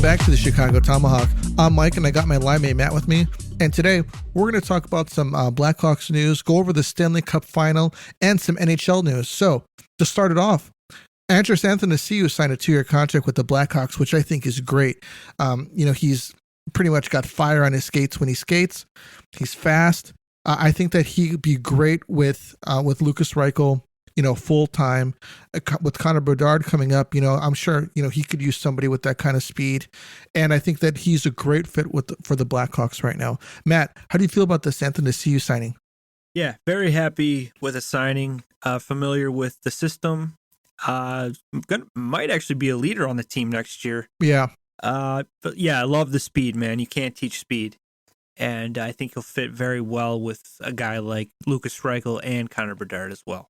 Welcome back to the Chicago Tomahawk. I'm Mike, and I got my line mate Matt with me. And today, we're going to talk about some Blackhawks news, go over the Stanley Cup final, and some NHL news. So, to start it off, Anthanasiou signed a 2-year contract with the Blackhawks, which I think is great. He's pretty much got fire on his skates when he skates. He's fast. I think that he'd be great with Lucas Reichel, full time. With Connor Bedard coming up, I'm sure, he could use somebody with that kind of speed. And I think that he's a great fit for the Blackhawks right now. Matt, how do you feel about this Anthanasiou signing? Yeah, very happy with the signing. Familiar with the system. Might actually be a leader on the team next year. Yeah. But yeah, I love the speed, man. You can't teach speed. And I think he'll fit very well with a guy like Lucas Reichel and Connor Bedard as well.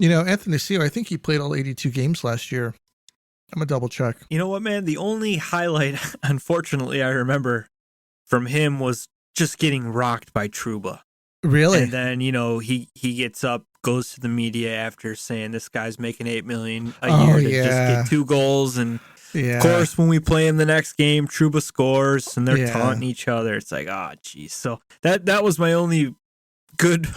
Anthanasiou, I think he played all 82 games last year. I'm going to double check. You know what, man? The only highlight, unfortunately, I remember from him was just getting rocked by Trouba. Really? And then, he gets up, goes to the media after saying this guy's making $8 million a year to just get 2 goals. And of course, when we play in the next game, Trouba scores and they're taunting each other. It's like, geez. So that was my only good,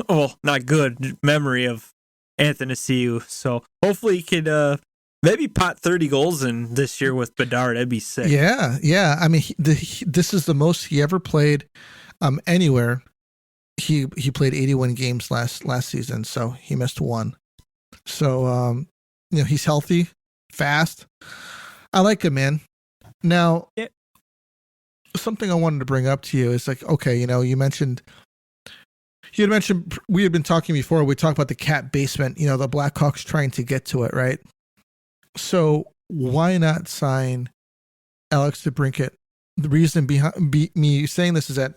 not good, memory of Anthanasiou. So hopefully he could maybe pot 30 goals in this year with Bedard. That'd be sick. Yeah. I mean, this is the most he ever played anywhere. He played 81 games last season, so he missed 1. So he's healthy, fast. I like him, man. Now, something I wanted to bring up to you is like, okay, you had mentioned we had been talking before. We talked about the cap basement. The Blackhawks trying to get to it, right? So why not sign Alex Debrincat? The reason behind me saying this is that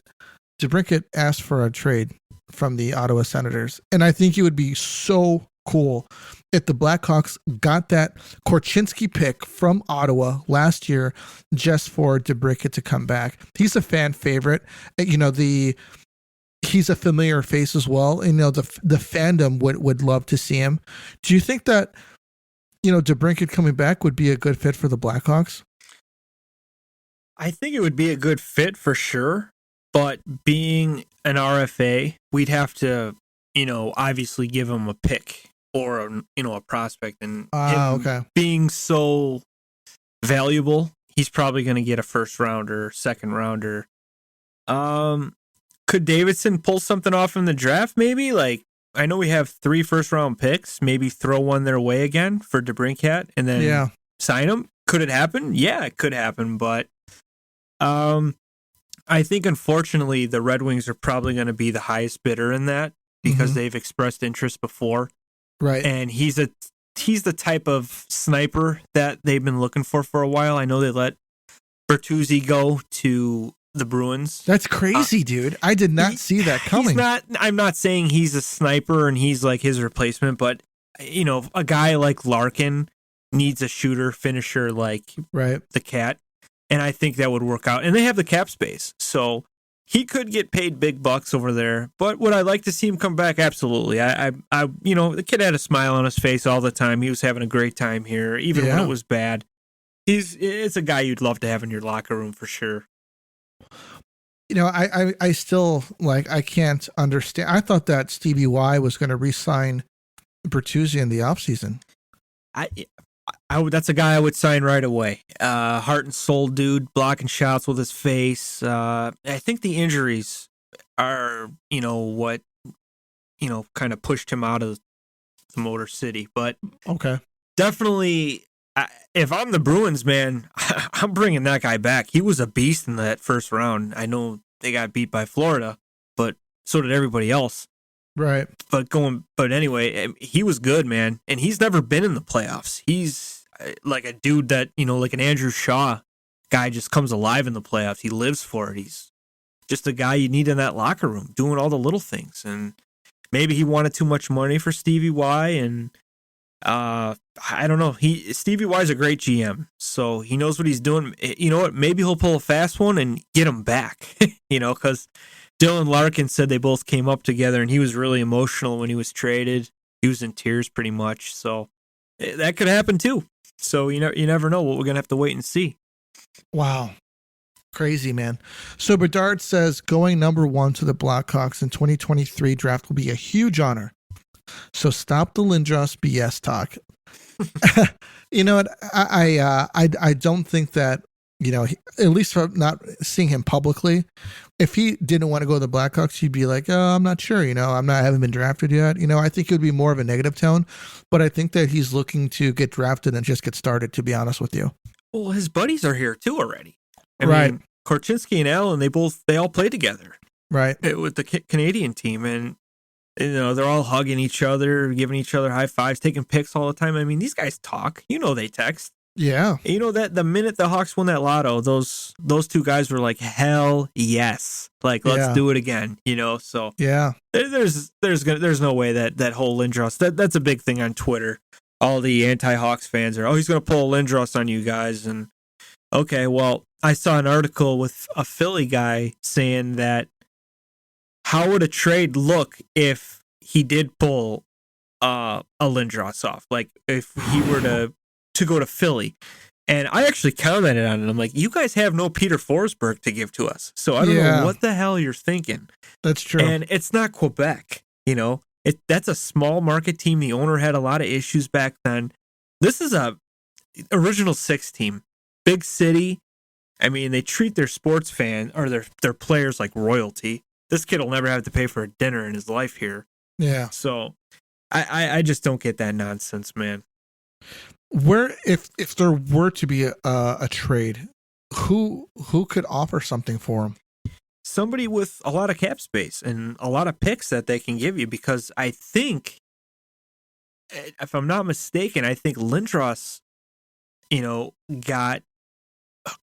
Debrincat asked for a trade from the Ottawa Senators, and I think it would be so cool if the Blackhawks got that Korchinski pick from Ottawa last year just for Debrincat to come back. He's a fan favorite. He's a familiar face as well. The fandom would love to see him. Do you think that Debrincat coming back would be a good fit for the Blackhawks? I think it would be a good fit for sure. But being an RFA, we'd have to, obviously give him a pick or, a prospect. And being so valuable, he's probably going to get a first rounder, second rounder. Could Davidson pull something off in the draft maybe? Like, I know we have 3 first-round picks. Maybe throw one their way again for Debrincat and then sign him. Could it happen? Yeah, it could happen. But I think, unfortunately, the Red Wings are probably going to be the highest bidder in that because they've expressed interest before. Right. And he's the type of sniper that they've been looking for a while. I know they let Bertuzzi go to the Bruins. That's crazy, dude. I did not see that coming. I'm not saying he's a sniper and he's like his replacement, but, a guy like Larkin needs a shooter, finisher like the Cat. And I think that would work out. And they have the cap space. So he could get paid big bucks over there. But would I like to see him come back? Absolutely. The kid had a smile on his face all the time. He was having a great time here, even when it was bad. It's a guy you'd love to have in your locker room for sure. I still I can't understand. I thought that Stevie Y was going to re-sign Bertuzzi in the offseason. That's a guy I would sign right away. Heart and soul dude, blocking shots with his face. I think the injuries are, what, kind of pushed him out of the Motor City. But definitely, if I'm the Bruins, man, I'm bringing that guy back. He was a beast in that first round. I know they got beat by Florida, but so did everybody else. Right. But anyway, he was good, man. And he's never been in the playoffs. He's like a dude that, like an Andrew Shaw guy just comes alive in the playoffs. He lives for it. He's just a guy you need in that locker room doing all the little things. And maybe he wanted too much money for Stevie Y. And I don't know. Stevie Y is a great GM. So he knows what he's doing. You know what? Maybe he'll pull a fast one and get him back, because Dylan Larkin said they both came up together, and he was really emotional when he was traded. He was in tears pretty much, so that could happen too. So you never know what we're going to have to wait and see. Wow. Crazy, man. So Bedard says going number 1 to the Blackhawks in 2023 draft will be a huge honor. So stop the Lindros BS talk. You know what? I don't think that, you know, at least from not seeing him publicly, if he didn't want to go to the Blackhawks, he'd be like, oh, I'm not sure. You know, I haven't been drafted yet. You know, I think it would be more of a negative tone, but I think that he's looking to get drafted and just get started, to be honest with you. Well, his buddies are here too already. I mean, Korchinski and Allen, they all play together. Right. With the Canadian team. And, you know, they're all hugging each other, giving each other high fives, taking pics all the time. I mean, these guys talk. You know, they text. Yeah. You know that the minute the Hawks won that lotto, those two guys were like, hell yes. Like, let's do it again, you know? So yeah, there's no way that whole Lindros, that's a big thing on Twitter. All the anti-Hawks fans are, he's going to pull a Lindros on you guys. And okay, well, I saw an article with a Philly guy saying that how would a trade look if he did pull a Lindros off? Like if he were to go to Philly. And I actually commented on it. I'm like, you guys have no Peter Forsberg to give to us. So I don't know what the hell you're thinking. That's true. And it's not Quebec, you know. That's a small market team. The owner had a lot of issues back then. This is a original 6 team. Big city. I mean, they treat their sports fan or their players like royalty. This kid will never have to pay for a dinner in his life here. Yeah. So I just don't get that nonsense, man. Where if there were to be a trade, who could offer something for him? Somebody with a lot of cap space and a lot of picks that they can give you, because I think, if I'm not mistaken, I think Lindros, you know, got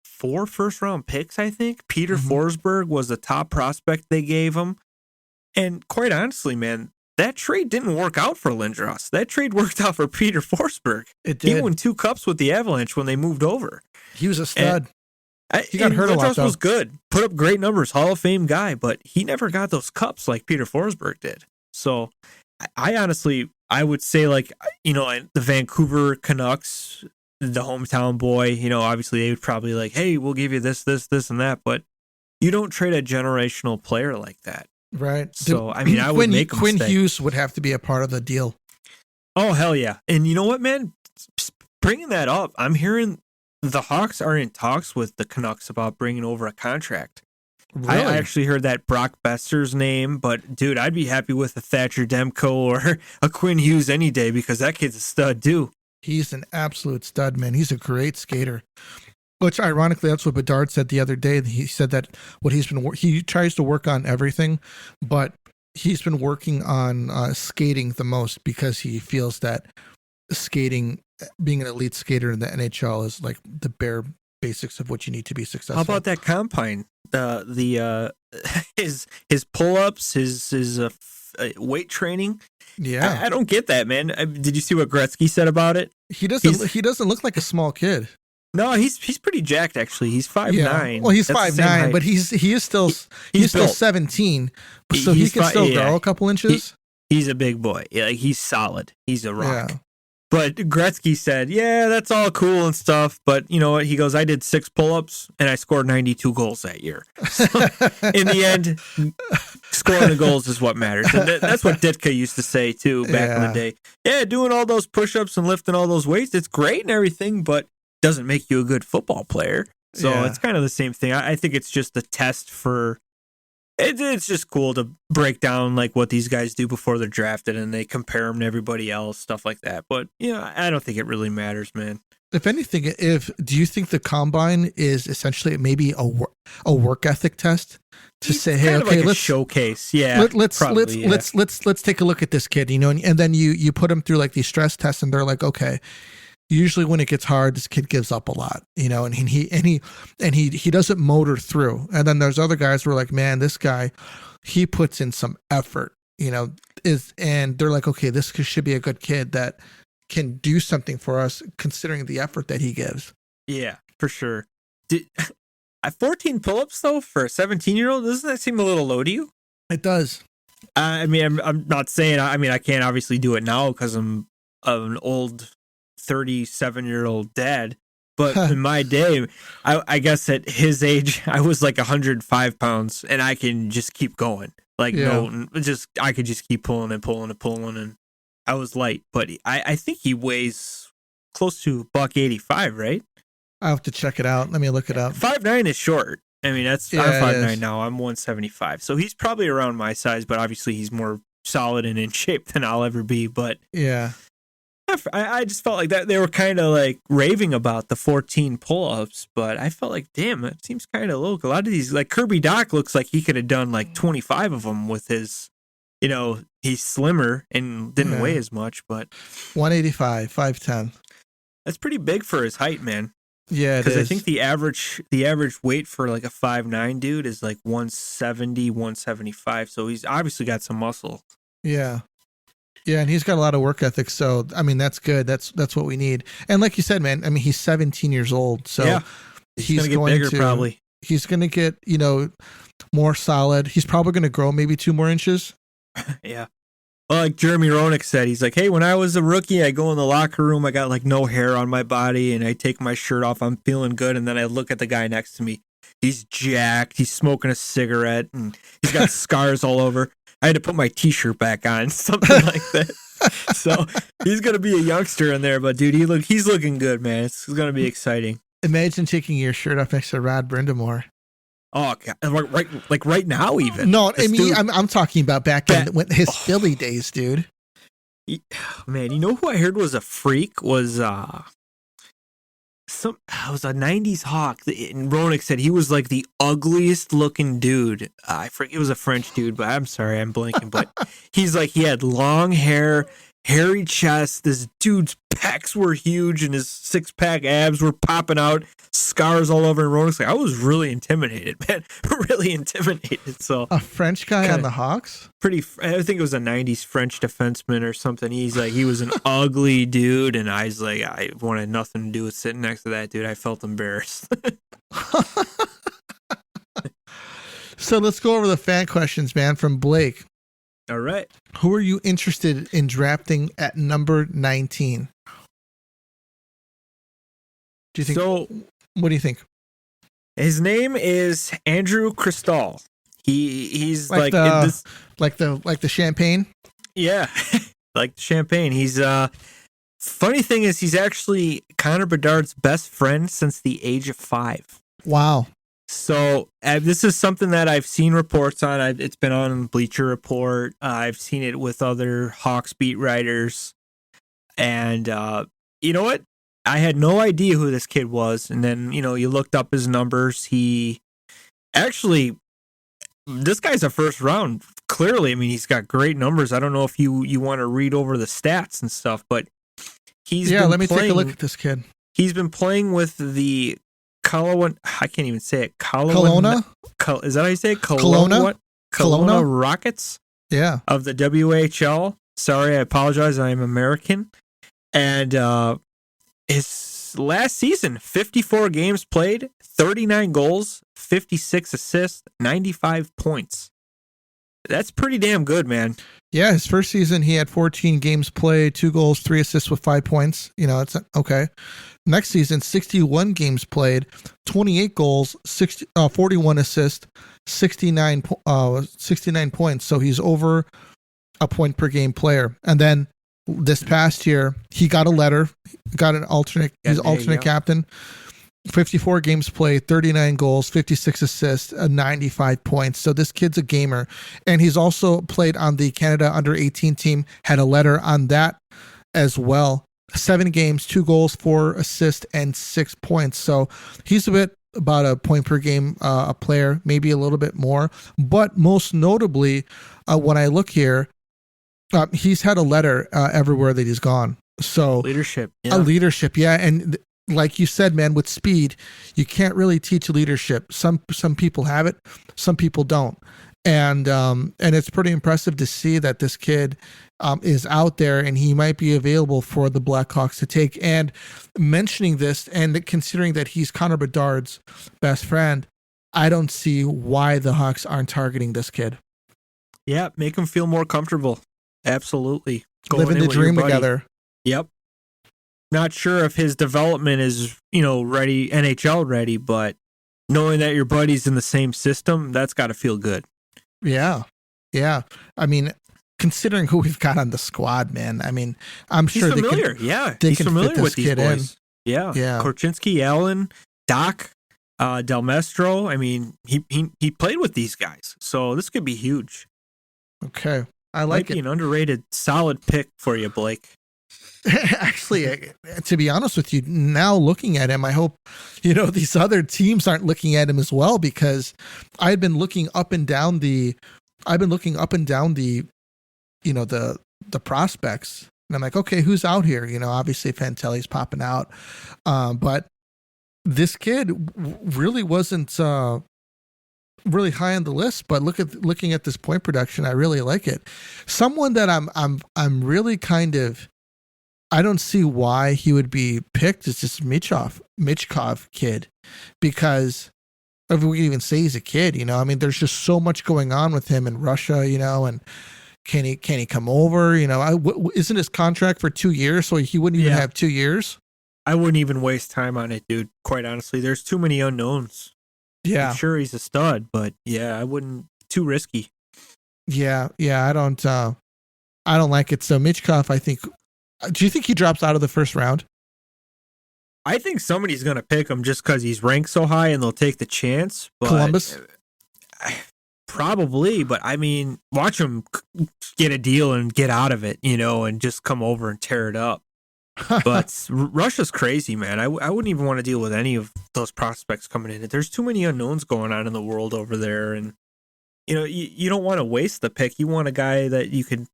4 first-round picks, I think. Peter Forsberg was the top prospect they gave him. And quite honestly, man, that trade didn't work out for Lindros. That trade worked out for Peter Forsberg. It did. He won 2 cups with the Avalanche when they moved over. He was a stud. He got hurt a lot, though. Was good. Put up great numbers, Hall of Fame guy, but he never got those cups like Peter Forsberg did. So I honestly, I would say, like, you know, the Vancouver Canucks, the hometown boy, you know, obviously they would probably like, hey, we'll give you this, and that, but you don't trade a generational player like that. Right. So, I mean, I would make a Quinn mistake. Hughes would have to be a part of the deal. Oh, hell yeah. And you know what, man? Bringing that up, I'm hearing the Hawks are in talks with the Canucks about bringing over a contract. Really? I actually heard that Brock Besser's name, but dude, I'd be happy with a Thatcher Demko or a Quinn Hughes any day, because that kid's a stud too. He's an absolute stud, man. He's a great skater. Which, ironically, that's what Bedard said the other day. He said that he tries to work on everything, but he's been working on skating the most, because he feels that skating, being an elite skater in the NHL, is like the bare basics of what you need to be successful. How about that combine? His pull-ups, his weight training. Yeah, I don't get that, man. Did you see what Gretzky said about it? He doesn't look like a small kid. No, he's pretty jacked, actually. He's 5'9". Yeah. Well, he's 5'9", but he is still still 17, so he can still grow a couple inches. He's a big boy. Yeah, like, he's solid. He's a rock. Yeah. But Gretzky said, yeah, that's all cool and stuff, but you know what? He goes, I did 6 pull-ups and I scored 92 goals that year. So, in the end, scoring the goals is what matters. And that's what Ditka used to say too back in the day. Yeah, doing all those push-ups and lifting all those weights, it's great and everything, but doesn't make you a good football player. So it's kind of the same thing. I think it's just a test for... It's just cool to break down like what these guys do before they're drafted, and they compare them to everybody else, stuff like that. But I don't think it really matters, man. If anything, do you think the combine is essentially maybe a work ethic test to say, hey, okay, like let's showcase, let's take a look at this kid, and then you put him through like these stress tests, and they're like, okay. Usually when it gets hard, this kid gives up a lot, and he doesn't motor through. And then there's other guys who are like, man, this guy, he puts in some effort, and they're like, okay, this should be a good kid that can do something for us considering the effort that he gives. Yeah, for sure. 14 pull-ups though for a 17-year-old, doesn't that seem a little low to you? It does. I mean, I'm not saying, I can't obviously do it now because I'm an old 37-year-old dad, But in my day, I guess at his age, I was like 105 pounds, and I can just keep going. Like I could just keep pulling and pulling and pulling, and I was light. But I think he weighs close to $185, right? I'll have to check it out. Let me look it up. 5'9" is short. I mean, I'm 5'9" now. I'm 175, so he's probably around my size. But obviously, he's more solid and in shape than I'll ever be. But yeah. I just felt like that they were kind of like raving about the 14 pull-ups, but I felt like, damn, that seems kind of low. A lot of these, like Kirby Doc looks like he could have done like 25 of them with his, he's slimmer and didn't weigh as much, but 185, 5'10". That's pretty big for his height, man. Yeah, because I think the average weight for like a 5'9" dude is like 170, 175. So he's obviously got some muscle. Yeah. Yeah, and he's got a lot of work ethic, so I mean that's good. That's what we need. And like you said, man, I mean he's 17 years old, so he's gonna get bigger probably. He's gonna get more solid. He's probably gonna grow maybe 2 more inches. Yeah. Well, like Jeremy Roenick said, he's like, hey, when I was a rookie, I go in the locker room, I got like no hair on my body, and I take my shirt off, I'm feeling good, and then I look at the guy next to me. He's jacked, he's smoking a cigarette, and he's got scars all over. I had to put my t-shirt back on, something like that. So he's going to be a youngster in there, but dude, he's looking good, man. It's going to be exciting. Imagine taking your shirt off next to Rod Brindamore. Oh, God. Right now even. No, I mean, I'm talking about back in his Philly days, dude. Man, you know who I heard was a freak was it was a 90s Hawk. And Roenick said he was like the ugliest looking dude. I forget, it was a French dude, but I'm sorry, I'm blanking. But he's like, he had long hair, hairy chest. This dude's pecs were huge and his 6-pack abs were popping out, scars all over. And Roenick's like, I was really intimidated, man. Really intimidated. So a French guy on the Hawks? I think it was a 90s French defenseman or something. He's like, he was an ugly dude. And I was like, I wanted nothing to do with sitting next to that dude. I felt embarrassed. So let's go over the fan questions, man, from Blake. All right. Who are you interested in drafting at number 19? Do you think? So, what do you think? His name is Andrew Cristall. He's like the champagne. Yeah, like the champagne. He's funny thing is he's actually Connor Bedard's best friend since the age of 5. Wow. So this is something that I've seen reports on. It's been on Bleacher Report. I've seen it with other Hawks beat writers. And you know what? I had no idea who this kid was. And then, you looked up his numbers. He actually, this guy's a first round. Clearly, I mean, he's got great numbers. I don't know if you want to read over the stats and stuff, but let me take a look at this kid. He's been playing with the I can't even say it. Kelowna? Is that how you say it? Kelowna? What? Kelowna Rockets? Yeah. Of the WHL. Sorry, I apologize. I am American. And his last season, 54 games played, 39 goals, 56 assists, 95 points. That's pretty damn good, man. Yeah, his first season, he had 14 games played, 2 goals, 3 assists with 5 points. It's okay. Next season, 61 games played, 28 goals, 41 assists, 69 points. So he's over a point per game player. And then this past year, he got a letter, got an alternate. He's alternate captain. 54 games played, 39 goals, 56 assists, 95 points. So this kid's a gamer. And he's also played on the Canada under-18 team, had a letter on that as well. 7 games, 2 goals, 4 assists, and 6 points. So he's about a point per game a player, maybe a little bit more. But most notably, when I look here, he's had a letter everywhere that he's gone. So leadership. Yeah. Leadership, yeah. And like you said, man, with speed, you can't really teach leadership. Some people have it, some people don't. And it's pretty impressive to see that this kid is out there and he might be available for the Blackhawks to take. And mentioning this and considering that he's Connor Bedard's best friend, I don't see why the Hawks aren't targeting this kid. Yeah, make him feel more comfortable. Absolutely. Living the dream together. Yep. not sure if his development is, ready, NHL ready, but knowing that your buddy's in the same system, that's got to feel good. Yeah. Yeah. I mean, considering who we've got on the squad, man, I mean, I'm sure he's familiar. He's familiar with these boys. Yeah. Korchinski, Allen, Doc, Del Mestro. I mean, he played with these guys, so this could be huge. Okay. I like it. Might be an underrated solid pick for you, Blake. Actually, to be honest with you, now looking at him, I hope, these other teams aren't looking at him as well, because I've been looking up and down the the prospects, and I'm like, okay, who's out here? Obviously Fantelli's popping out. But this kid really wasn't, really high on the list, but looking at this point production, I really like it. Someone that I'm really kind of, I don't see why he would be picked is just Michkov kid, because if we can even say he's a kid, I mean, there's just so much going on with him in Russia, and can he come over? Isn't his contract for 2 years, so he wouldn't even have 2 years? I wouldn't even waste time on it, dude. Quite honestly, there's too many unknowns. Yeah, I'm sure he's a stud, but I wouldn't. Too risky. Yeah, I don't like it. So Michkov, I think. Do you think he drops out of the first round? I think somebody's going to pick him just because he's ranked so high and they'll take the chance. But Columbus? Probably, but I mean, watch him get a deal and get out of it, and just come over and tear it up. But Russia's crazy, man. I wouldn't even want to deal with any of those prospects coming in. There's too many unknowns going on in the world over there. And, you don't want to waste the pick. You want a guy that you can,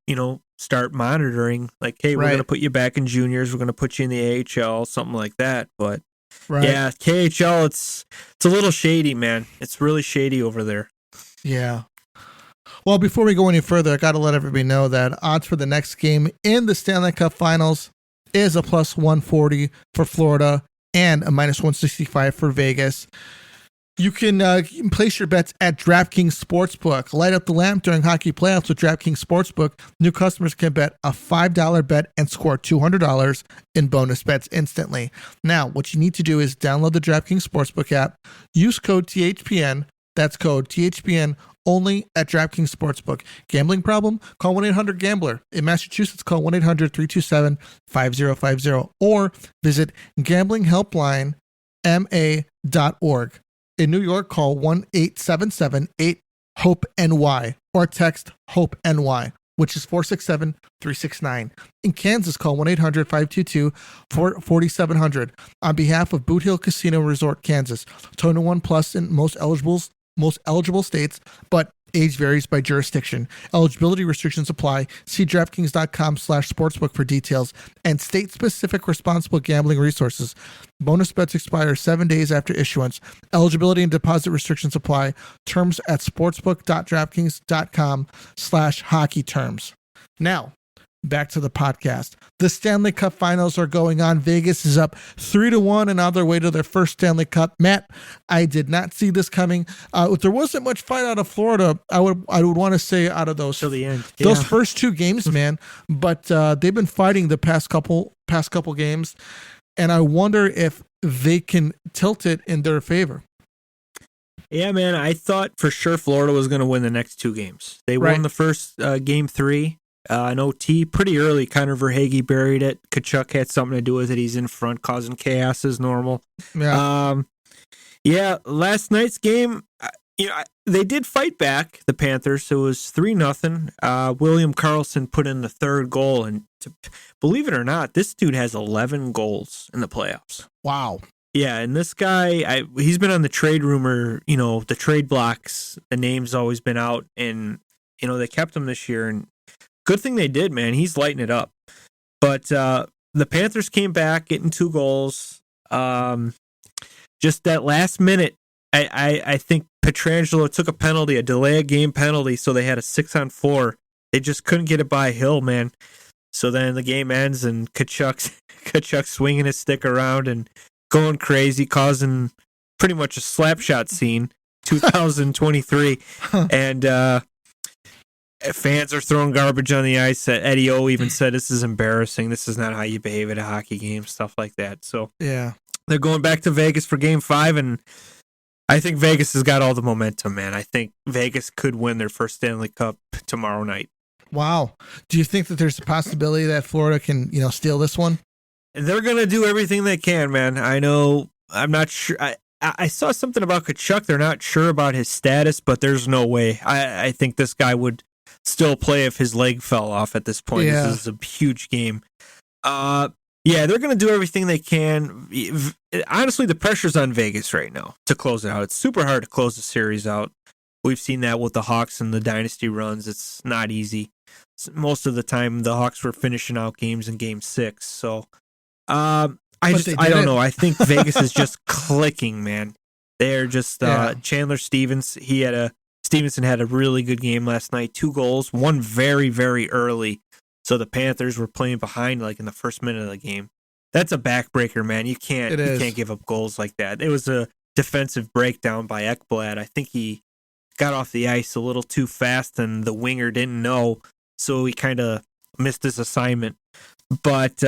start monitoring. Like, hey, we're going to put you back in juniors. We're going to put you in the AHL, something like that. But, yeah, KHL, it's a little shady, man. It's really shady over there. Yeah. Well, before we go any further, I got to let everybody know that odds for the next game in the Stanley Cup Finals is a plus 140 for Florida and a minus 165 for Vegas. You can place your bets at DraftKings Sportsbook. Light up the lamp during hockey playoffs with DraftKings Sportsbook. New customers can bet a $5 bet and score $200 in bonus bets instantly. Now, what you need to do is download the DraftKings Sportsbook app. Use code THPN. That's code THPN only at DraftKings Sportsbook. Gambling problem? Call 1-800-GAMBLER. In Massachusetts, call 1-800-327-5050 or visit gamblinghelplinema.org. In New York, call 1-877-8-HOPE-NY or text HOPE-NY, which is 467-369. In Kansas, call 1-800-522-4700. On behalf of Boot Hill Casino Resort, Kansas, 21 plus in most eligible states, but age varies by jurisdiction. Eligibility restrictions apply. See DraftKings.com/sportsbook for details and state-specific responsible gambling resources. Bonus bets expire 7 days after issuance. Eligibility and deposit restrictions apply. Terms at sportsbook.draftkings.com/hockey terms. Now, back to the podcast. The Stanley Cup Finals are going on. Vegas is up 3-1 and on their way to their first Stanley Cup. Matt, I did not see this coming. There wasn't much fight out of Florida. I would want to say out of those till the end. Those first two games, man. But they've been fighting the past couple games, and I wonder if they can tilt it in their favor. Yeah, man. I thought for sure Florida was going to win the next two games. They won the first game 3. An OT pretty early. Connor Verhaeghe buried it. Tkachuk had something to do with it. He's in front, causing chaos as normal. Yeah. Last night's game, they did fight back, the Panthers. It was 3-0. William Karlsson put in the third goal, and believe it or not, this dude has 11 goals in the playoffs. Wow. Yeah, and this guy, he's been on the trade rumor, the trade blocks. The name's always been out, and they kept him this year, and good thing they did, man. He's lighting it up. But the Panthers came back, getting 2 goals. Just that last minute, I think Pietrangelo took a penalty, a delay of game penalty, so they had a 6-on-4. They just couldn't get it by Hill, man. So then the game ends, and Tkachuk swinging his stick around and going crazy, causing pretty much a slap shot scene, 2023. And Fans are throwing garbage on the ice. Eddie O even said, "This is embarrassing. This is not how you behave at a hockey game." Stuff like that. So Yeah. they're going back to Vegas for Game 5, and I think Vegas has got all the momentum, man. I think Vegas could win their first Stanley Cup tomorrow night. Wow. Do you think that there's a possibility that Florida can, steal this one? They're going to do everything they can, man. I know. I'm not sure. I saw something about Tkachuk. They're not sure about his status, but there's no way. I think this guy would still play if his leg fell off at this point. Yeah. This is a huge game. Yeah, they're going to do everything they can. Honestly, the pressure's on Vegas right now to close it out. It's super hard to close the series out. We've seen that with the Hawks and the dynasty runs. It's not easy. Most of the time, the Hawks were finishing out games in Game 6. So, I don't know. I think Vegas is just clicking, man. They're just Chandler Stevenson had a really good game last night. 2 goals, one very, very early. So the Panthers were playing behind like in the first minute of the game. That's a backbreaker, man. You can't give up goals like that. It was a defensive breakdown by Ekblad. I think he got off the ice a little too fast and the winger didn't know, so he kind of missed his assignment. But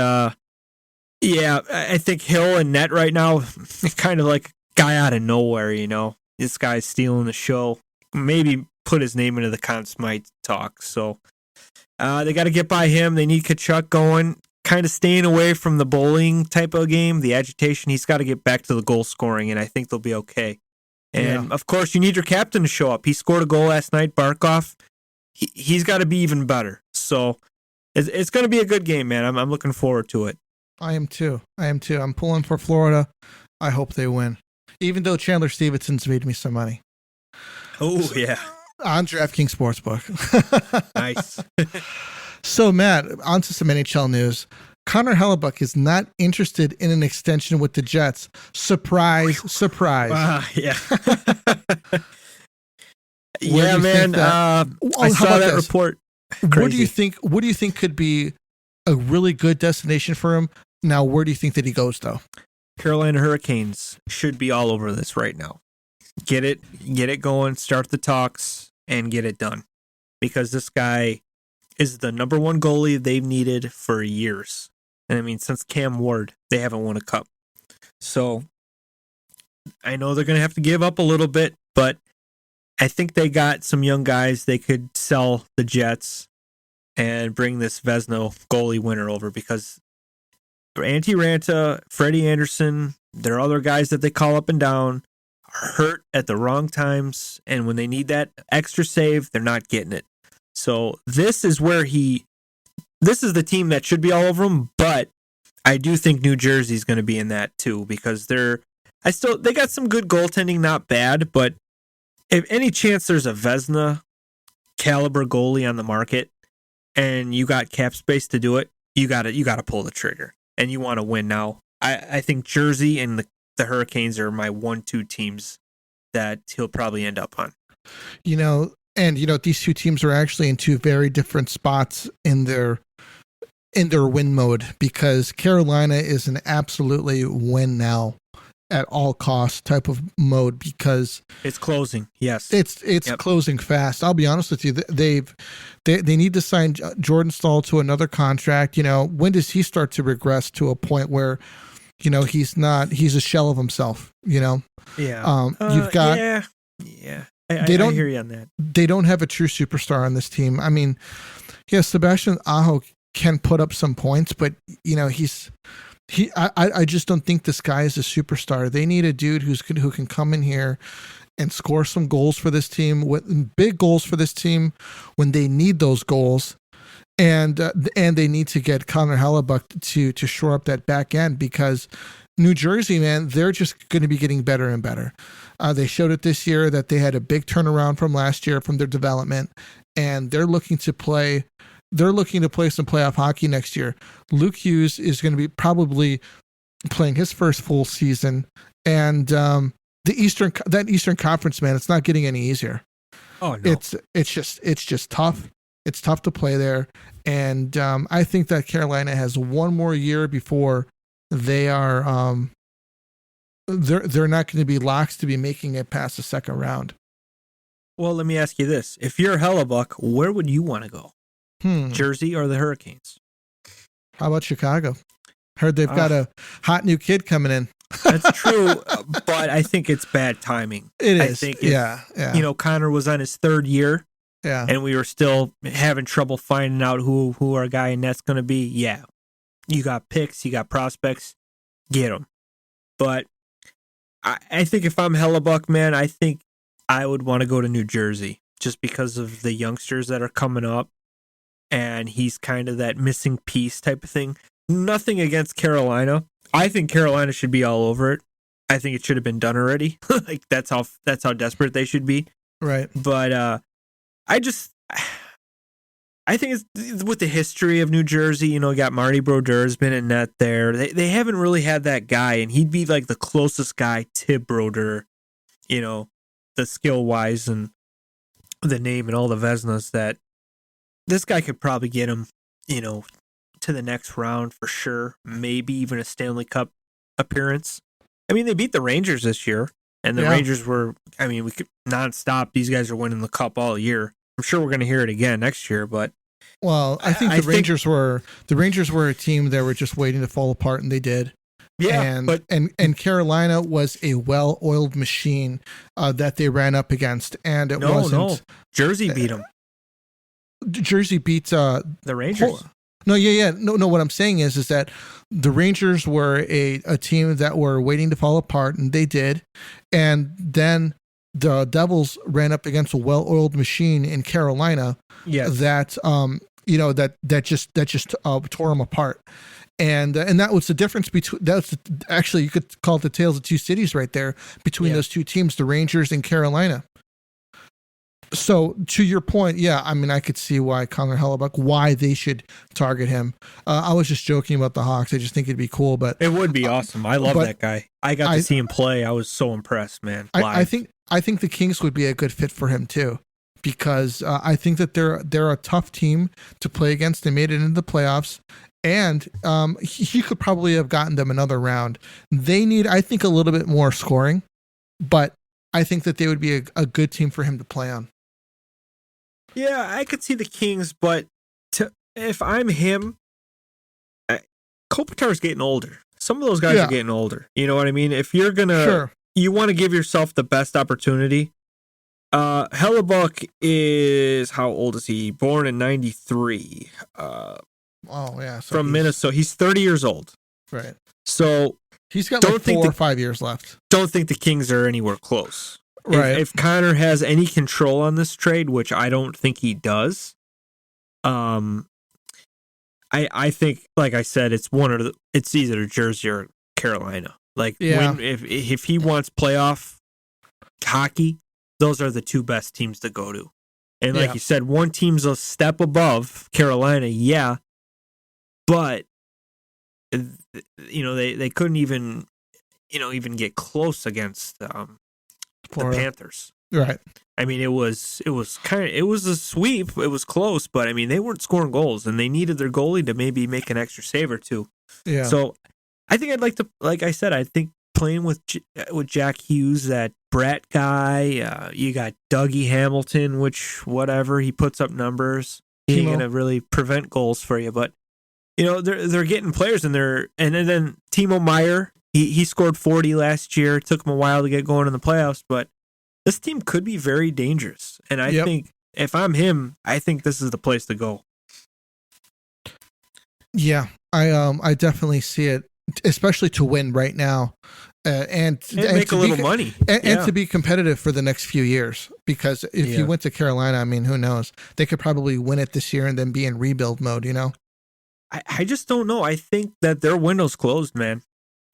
yeah, I think Hill and net right now is kind of like a guy out of nowhere, This guy's stealing the show. Maybe put his name into the Conn Smythe talk. So they got to get by him. They need Tkachuk going, kind of staying away from the bowling type of game, the agitation. He's got to get back to the goal scoring, and I think they'll be okay. And, of course, you need your captain to show up. He scored a goal last night, Barkov. He's got to be even better. So it's going to be a good game, man. I'm looking forward to it. I am too. I'm pulling for Florida. I hope they win. Even though Chandler Stevenson's made me some money. Oh, yeah. On DraftKings Sportsbook. Nice. So, Matt, on to some NHL news. Connor Hellebuck is not interested in an extension with the Jets. Surprise, surprise. Yeah. Yeah, man. I saw that report. Crazy. What do you think could be a really good destination for him? Now, where do you think that he goes, though? Carolina Hurricanes should be all over this right now. Get it going, start the talks, and get it done. Because this guy is the number 1 goalie they've needed for years. And I mean, since Cam Ward, they haven't won a cup. So I know they're going to have to give up a little bit, but I think they got some young guys they could sell the Jets and bring this Vezina goalie winner over, because Antti Ranta, Freddie Anderson, there are other guys that they call up and down, are hurt at the wrong times, and when they need that extra save, they're not getting it. So this is the team that should be all over them, but I do think New Jersey's going to be in that too, because they got some good goaltending, not bad, but if any chance there's a Vezina caliber goalie on the market and you got cap space to do it, you got to pull the trigger, and you want to win now. I think Jersey and the Hurricanes are my 1-2 teams that he'll probably end up on. These two teams are actually in 2 very different spots in their win mode, because Carolina is an absolutely win now at all costs type of mode, because it's closing. Yes, it's closing fast. I'll be honest with you. They need to sign Jordan Staal to another contract. When does he start to regress to a point where, he's a shell of himself, Yeah. You've got, yeah. I hear you on that. They don't have a true superstar on this team. I mean, Sebastian Aho can put up some points, but I just don't think this guy is a superstar. They need a dude who can come in here and score some goals for this team, with big goals for this team when they need those goals. And they need to get Connor Hellebuck to shore up that back end, because New Jersey, man, they're just going to be getting better and better. They showed it this year that they had a big turnaround from last year from their development, and they're looking to play some playoff hockey next year. Luke Hughes is going to be probably playing his first full season, and that Eastern Conference, man, it's not getting any easier. Oh no, it's just tough. It's tough to play there, and I think that Carolina has one more year before they are they're not going to be locks to be making it past the second round. Well, let me ask you this: if you're Hellebuck, where would you want to go? Jersey or the Hurricanes? How about Chicago? Heard they've got a hot new kid coming in. That's true, but I think it's bad timing. It is. I think yeah. Connor was on his third year, and we were still having trouble finding out who our guy in net's going to be. Yeah, you got picks, you got prospects, get them. But I think if I'm Hellebuck, man, I think I would want to go to New Jersey just because of the youngsters that are coming up, and he's kind of that missing piece type of thing. Nothing against Carolina. I think Carolina should be all over it. I think it should have been done already. Like that's how desperate they should be. Right. But I think it's with the history of New Jersey, you got Marty Brodeur's been in net there. They haven't really had that guy, and he'd be like the closest guy to Brodeur, the skill wise and the name and all the Vezinas that this guy could probably get him, to the next round for sure. Maybe even a Stanley Cup appearance. I mean, they beat the Rangers this year, and the Rangers were, we could nonstop. These guys are winning the cup all year. I'm sure we're going to hear it again next year, but I think the Rangers were a team that were just waiting to fall apart, and they did. Yeah, and Carolina was a well-oiled machine that they ran up against, and it wasn't. No, Jersey beat them. Jersey beat the Rangers. No, no. What I'm saying is that the Rangers were a team that were waiting to fall apart, and they did. And then the Devils ran up against a well-oiled machine in Carolina. Yes. That that just tore them apart. And that was the difference between. That's actually, you could call it the tales of two cities right there between those two teams, the Rangers and Carolina. So to your point, I could see why Connor Hellebuck, why they should target him. I was just joking about the Hawks. I just think it'd be cool, but it would be awesome. I love that guy. I got to see him play. I was so impressed, man. I think the Kings would be a good fit for him too, because I think that they're a tough team to play against. They made it into the playoffs, and he could probably have gotten them another round. They need, I think, a little bit more scoring, but I think that they would be a good team for him to play on. Yeah, I could see the Kings, but if I'm him, Kopitar's getting older. Some of those guys are getting older. You know what I mean? If you're you want to give yourself the best opportunity. Hellebuck is, how old is he? Born in 93. From Minnesota. He's 30 years old. Right. So he's got 4 or 5 years left. Don't think the Kings are anywhere close. Right. If Connor has any control on this trade, which I don't think he does, I think, like I said, it's either Jersey or Carolina. If he wants playoff hockey, those are the two best teams to go to. And like you said, one team's a step above Carolina, but they couldn't even get close against the Panthers. Right. I mean, it was a sweep. It was close, but I mean, they weren't scoring goals, and they needed their goalie to maybe make an extra save or two. Yeah. So I think I'd like to, like I said, I think playing with Jack Hughes, that Brett guy, you got Dougie Hamilton, which whatever, he puts up numbers. He ain't gonna really prevent goals for you, but they're getting players in there, and then Timo Meier. He scored 40 last year. It took him a while to get going in the playoffs, but this team could be very dangerous. And I think if I'm him, I think this is the place to go. Yeah, I definitely see it, especially to win right now, and make a little money, and to be competitive for the next few years. Because if you went to Carolina, I mean, who knows? They could probably win it this year and then be in rebuild mode. I just don't know. I think that their window's closed, man.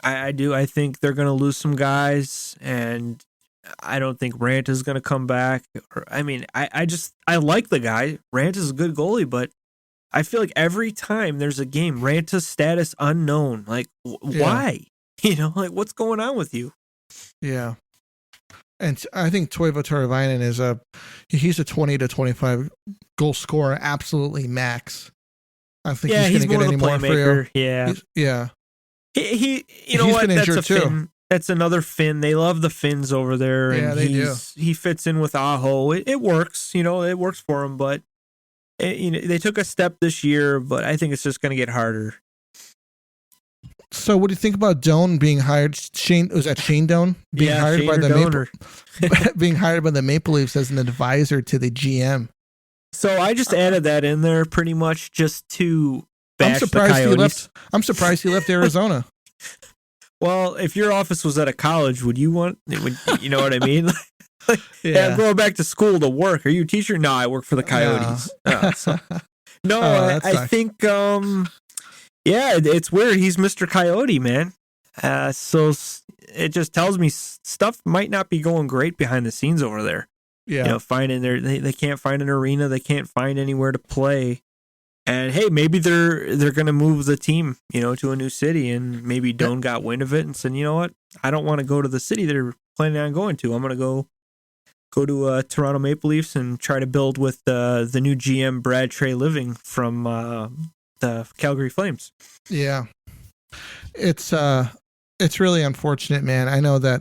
I do. I think they're going to lose some guys, and I don't think Rant is going to come back. I like the guy. Rant is a good goalie, but I feel like every time there's a game, Ranta's status unknown. Like, why? What's going on with you? Yeah. And I think Toivo Teravainen he's a 20 to 25 goal scorer, absolutely max. I think he's going to get any more for you. Yeah. He's He's been injured too. That's another Finn. They love the Finns over there, Yeah, and they do. he fits in with Aho. It works, it works for him. But they took a step this year, but I think it's just going to get harder. So, what do you think about Doan being hired? Shane, was that Shane Doan being hired Shane by the Doan being hired by the Maple Leafs as an advisor to the GM? So I just added that in there pretty much just to bash the Coyotes. I'm surprised he left Arizona. Well, if your office was at a college, would you want? You know what I mean? Yeah, I'm going back to school to work. Are you a teacher? No, I work for the Coyotes. No, I think, it's weird. He's Mr. Coyote, man. So it just tells me stuff might not be going great behind the scenes over there. Yeah, finding they can't find an arena, they can't find anywhere to play. And hey, maybe they're gonna move the team, to a new city, and maybe Doan got wind of it and said, you know what, I don't want to go to the city they're planning on going to. I'm gonna go to Toronto Maple Leafs and try to build with the new GM Brad Trey Living from the Calgary Flames. Yeah, it's really unfortunate, man. I know that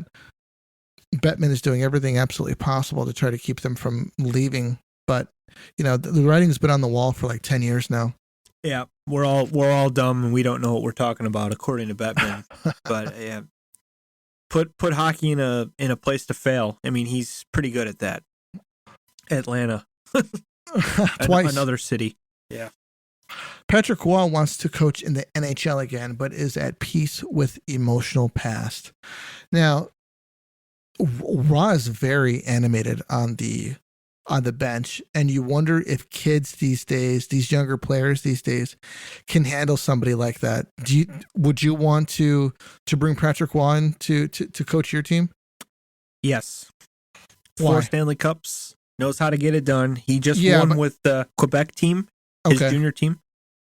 Bettman is doing everything absolutely possible to try to keep them from leaving, but the writing's been on the wall for like 10 years now. Yeah, we're all dumb and we don't know what we're talking about, according to Bettman. But yeah, put hockey in a place to fail. I mean, he's pretty good at that. Atlanta, twice, another city. Yeah. Patrick Roy wants to coach in the NHL again, but is at peace with emotional past. Now, Roy is very animated on the bench, and you wonder if kids these days, these younger players these days, can handle somebody like that. Would you want to bring Patrick Roy in to coach your team? Yes. Why? 4 Stanley Cups, knows how to get it done. He just won with the Quebec team, his junior team.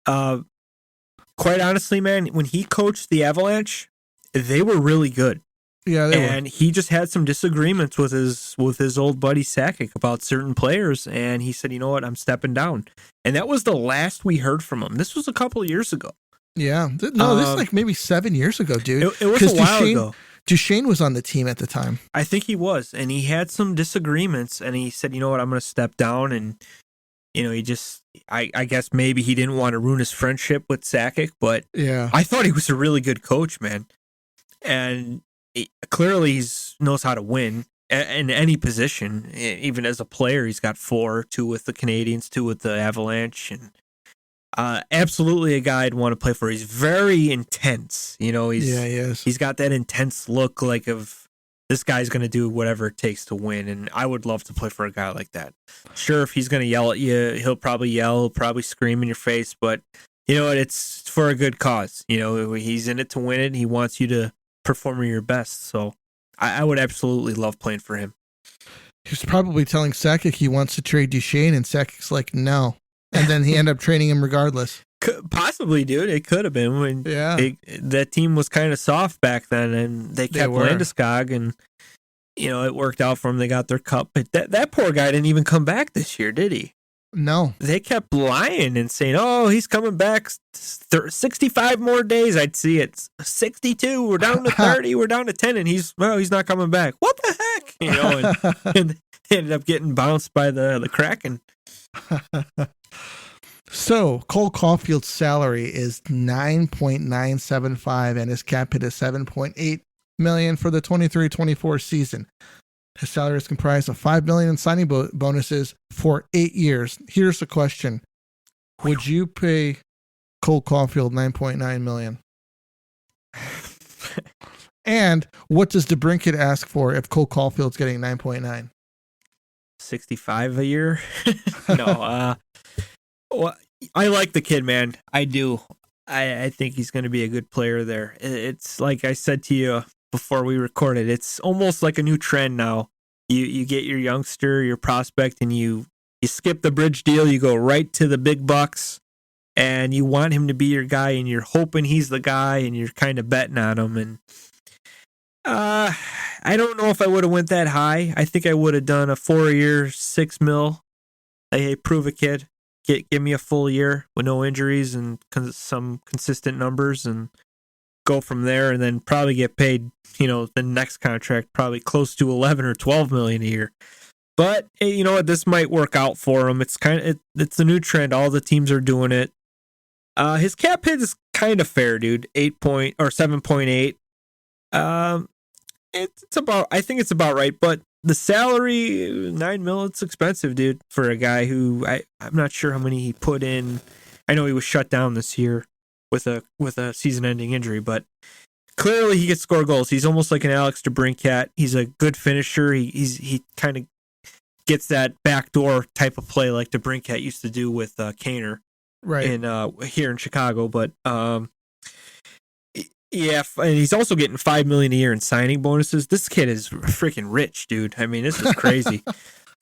Quite honestly, man, when he coached the Avalanche, they were really good. Yeah, and he just had some disagreements with his old buddy Sakic about certain players, and he said, "You know what? I'm stepping down." And that was the last we heard from him. This was a couple of years ago. Yeah, this is like maybe 7 years ago, dude. It was a while ago. Duchesne was on the team at the time. I think he was, and he had some disagreements, and he said, "You know what? I'm going to step down." And he just, I guess maybe he didn't want to ruin his friendship with Sakic, but yeah, I thought he was a really good coach, man, and clearly he knows how to win in any position. Even as a player, he's got 4, 2 with the Canadiens, 2 with the Avalanche, and absolutely a guy I'd want to play for. He's very intense. He is. He's got that intense look, like of this guy's going to do whatever it takes to win, and I would love to play for a guy like that. Sure, if he's going to yell at you, he'll probably yell, he'll probably scream in your face, but it's for a good cause. He's in it to win it. He wants you to perform your best, so I would absolutely love playing for him. He's probably telling Sakic he wants to trade Duchesne, and Sakic's like, no. And then he ended up trading him regardless. Possibly, dude. It could have been. When that team was kind of soft back then, and they kept Landeskog, and it worked out for them. They got their cup, but that poor guy didn't even come back this year, did he? No. They kept lying and saying, "Oh, he's coming back 65 more days." I'd see it 62. We're down to 30. We're down to 10, and he's not coming back. What the heck? And they ended up getting bounced by the Kraken. So Cole Caulfield's salary is $9.975, and his cap hit is $7.8 million for the 23-24 season. His salary is comprised of $5 million in signing bonuses for 8 years. Here's the question: would you pay Cole Caulfield $9.9 million? And what does Debrincat ask for if Cole Caulfield's getting 9.9? 65 a year? No. Well, I like the kid, man. I do. I think he's going to be a good player there. It's like I said to you before we recorded, it's almost like a new trend now. You get your youngster, your prospect, and you skip the bridge deal. You go right to the big bucks, and you want him to be your guy, and you're hoping he's the guy, and you're kind of betting on him. And I don't know if I would have went that high. I think I would have done a 4-year, $6 million. Hey, prove a kid. Give me a full year with no injuries and some consistent numbers, and go from there and then probably get paid, the next contract probably close to 11 or 12 million a year. But you know what? This might work out for him. It's it's a new trend. All the teams are doing it. His cap hit is kind of fair, dude. 7.8. It's about. I think it's about right. But the salary, $9 million, it's expensive, dude, for a guy who I'm not sure how many he put in. I know he was shut down this year with a season-ending injury, but clearly he can score goals. He's almost like an Alex Debrincat. He's a good finisher. He kind of gets that backdoor type of play like Debrincat used to do with Kaner, right? Here in Chicago. But yeah, and he's also getting $5 million a year in signing bonuses. This kid is freaking rich, dude. I mean, this is crazy.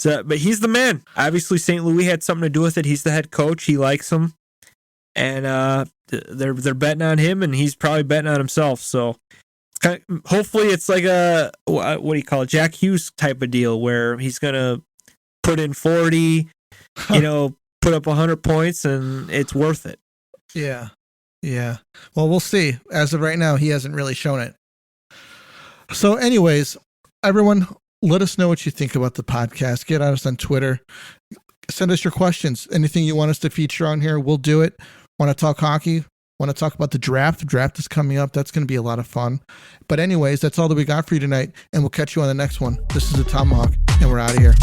But he's the man. Obviously, St. Louis had something to do with it. He's the head coach. He likes him, and they're betting on him, and he's probably betting on himself. So hopefully, it's like a what do you call it, Jack Hughes type of deal where he's gonna put in 40, put up 100 points, and it's worth it. Yeah. Yeah. Well, we'll see. As of right now, he hasn't really shown it. So anyways, everyone, let us know what you think about the podcast. Get at us on Twitter. Send us your questions. Anything you want us to feature on here, we'll do it. Want to talk hockey? Want to talk about the draft? The draft is coming up. That's going to be a lot of fun. But anyways, that's all that we got for you tonight, and we'll catch you on the next one. This is the Tomahawk, and we're out of here.